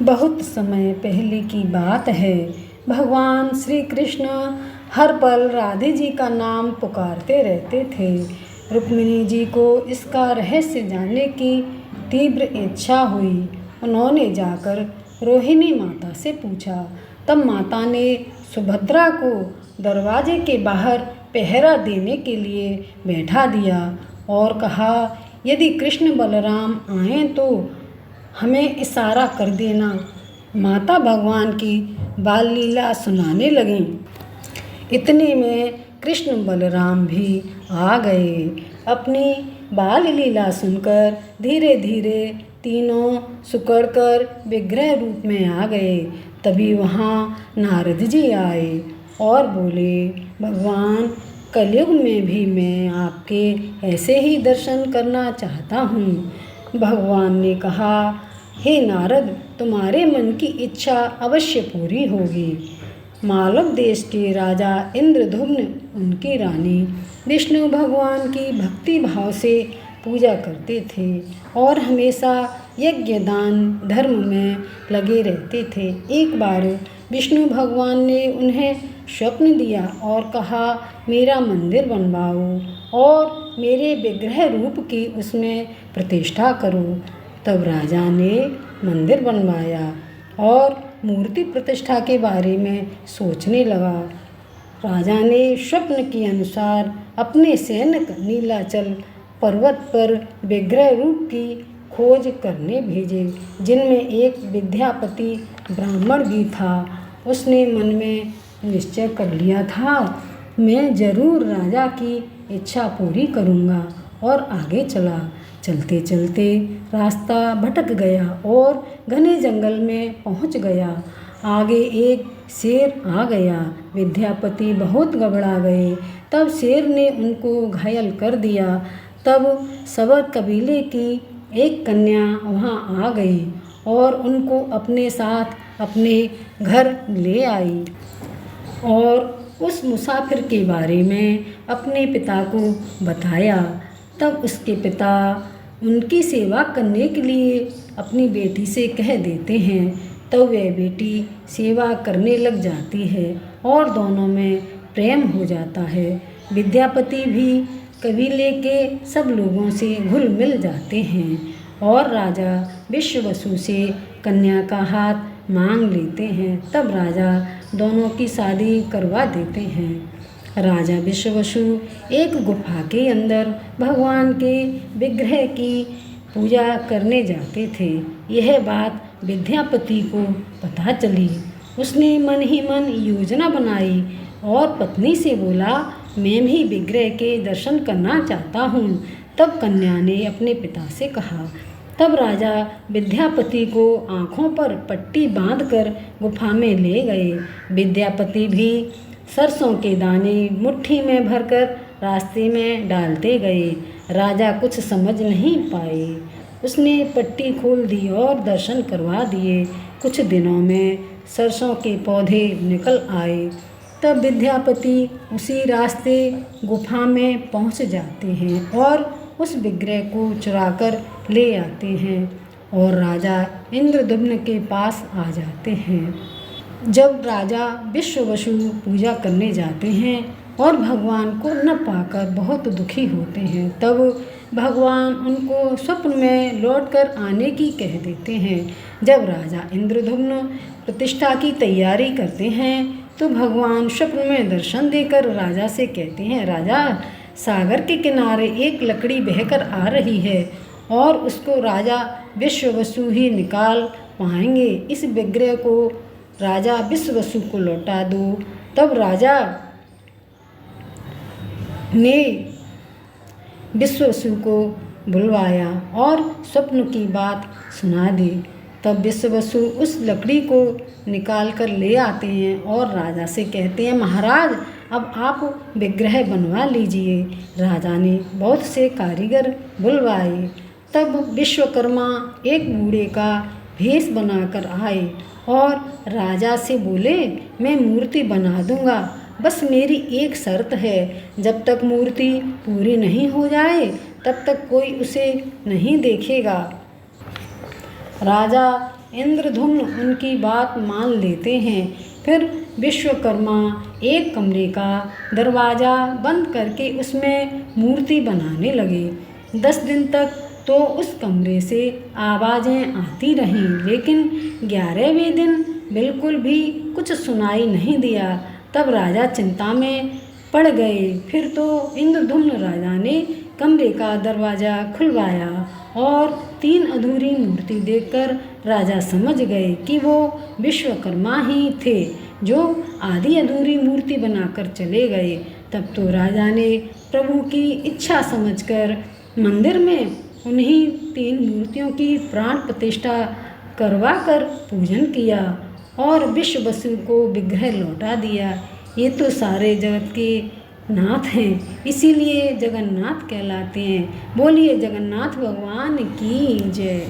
बहुत समय पहले की बात है। भगवान श्री कृष्ण हर पल राधे जी का नाम पुकारते रहते थे। रुक्मिणी जी को इसका रहस्य जानने की तीव्र इच्छा हुई। उन्होंने जाकर रोहिणी माता से पूछा। तब माता ने सुभद्रा को दरवाजे के बाहर पहरा देने के लिए बैठा दिया और कहा, यदि कृष्ण बलराम आएँ तो हमें इशारा कर देना। माता भगवान की बाल लीला सुनाने लगीं। इतने में कृष्ण बलराम भी आ गए। अपनी बाल लीला सुनकर धीरे धीरे तीनों सिकुड़कर विग्रह रूप में आ गए। तभी वहाँ नारद जी आए और बोले, भगवान, कलयुग में भी मैं आपके ऐसे ही दर्शन करना चाहता हूँ। भगवान ने कहा, हे नारद, तुम्हारे मन की इच्छा अवश्य पूरी होगी। मालव देश के राजा इंद्रद्युम्न उनकी रानी विष्णु भगवान की भक्ति भाव से पूजा करते थे और हमेशा यज्ञ दान धर्म में लगे रहते थे। एक बार विष्णु भगवान ने उन्हें स्वप्न दिया और कहा, मेरा मंदिर बनवाओ और मेरे विग्रह रूप की उसमें प्रतिष्ठा करो। तब राजा ने मंदिर बनवाया और मूर्ति प्रतिष्ठा के बारे में सोचने लगा। राजा ने स्वप्न के अनुसार अपने सैनिक नीलाचल पर्वत पर विग्रह रूप की खोज करने भेजे, जिनमें एक विद्यापति ब्राह्मण भी था। उसने मन में निश्चय कर लिया था, मैं जरूर राजा की इच्छा पूरी करूँगा, और आगे चला। चलते चलते रास्ता भटक गया और घने जंगल में पहुँच गया। आगे एक शेर आ गया। विद्यापति बहुत घबरा गए। तब शेर ने उनको घायल कर दिया। तब सबर कबीले की एक कन्या वहाँ आ गई और उनको अपने साथ अपने घर ले आई और उस मुसाफिर के बारे में अपने पिता को बताया। तब उसके पिता उनकी सेवा करने के लिए अपनी बेटी से कह देते हैं। तब वह बेटी सेवा करने लग जाती है और दोनों में प्रेम हो जाता है। विद्यापति भी कबीले के सब लोगों से घुल मिल जाते हैं और राजा विश्ववसु से कन्या का हाथ मांग लेते हैं। तब राजा दोनों की शादी करवा देते हैं। राजा विश्ववसु एक गुफा के अंदर भगवान के विग्रह की पूजा करने जाते थे। यह बात विद्यापति को पता चली। उसने मन ही मन योजना बनाई और पत्नी से बोला, मैं भी विग्रह के दर्शन करना चाहता हूँ। तब कन्या ने अपने पिता से कहा। तब राजा विद्यापति को आँखों पर पट्टी बांधकर गुफा में ले गए। विद्यापति भी सरसों के दाने मुट्ठी में भरकर रास्ते में डालते गए। राजा कुछ समझ नहीं पाए। उसने पट्टी खोल दी और दर्शन करवा दिए। कुछ दिनों में सरसों के पौधे निकल आए। तब विद्यापति उसी रास्ते गुफा में पहुंच जाते हैं और उस विग्रह को चुराकर ले आते हैं और राजा इंद्रद्युम्न के पास आ जाते हैं। जब राजा विश्ववसु पूजा करने जाते हैं और भगवान को न पाकर बहुत दुखी होते हैं, तब भगवान उनको स्वप्न में लौटकर आने की कह देते हैं। जब राजा इंद्रद्युम्न प्रतिष्ठा की तैयारी करते हैं तो भगवान स्वप्न में दर्शन देकर राजा से कहते हैं, राजा, सागर के किनारे एक लकड़ी बहकर आ रही है और उसको राजा विश्ववसु ही निकाल पाएंगे। इस विग्रह को राजा विश्ववसु को लौटा दो। तब राजा ने विश्ववसु को बुलवाया और स्वप्न की बात सुना दी। तब विश्ववसु उस लकड़ी को निकाल कर ले आते हैं और राजा से कहते हैं, महाराज, अब आप विग्रह बनवा लीजिए। राजा ने बहुत से कारीगर बुलवाए। तब विश्वकर्मा एक बूढ़े का भेष बनाकर आए और राजा से बोले, मैं मूर्ति बना दूंगा, बस मेरी एक शर्त है, जब तक मूर्ति पूरी नहीं हो जाए तब तक कोई उसे नहीं देखेगा। राजा इंद्रधुम्न उनकी बात मान लेते हैं। फिर विश्वकर्मा एक कमरे का दरवाज़ा बंद करके उसमें मूर्ति बनाने लगे। 10 दिन तक तो उस कमरे से आवाज़ें आती रहीं, लेकिन 11वें दिन बिल्कुल भी कुछ सुनाई नहीं दिया। तब राजा चिंता में पड़ गए। फिर तो इंद्रधुम्न राजा ने कमरे का दरवाज़ा खुलवाया और 3 अधूरी मूर्ति देखकर राजा समझ गए कि वो विश्वकर्मा ही थे जो आधी अधूरी मूर्ति बनाकर चले गए। तब तो राजा ने प्रभु की इच्छा समझकर मंदिर में उन्हीं 3 मूर्तियों की प्राण प्रतिष्ठा करवाकर पूजन किया और विश्ववसु को विग्रह लौटा दिया। ये तो सारे जगत के नाथ हैं, इसीलिए जगन्नाथ कहलाते हैं। बोलिए जगन्नाथ भगवान की जय।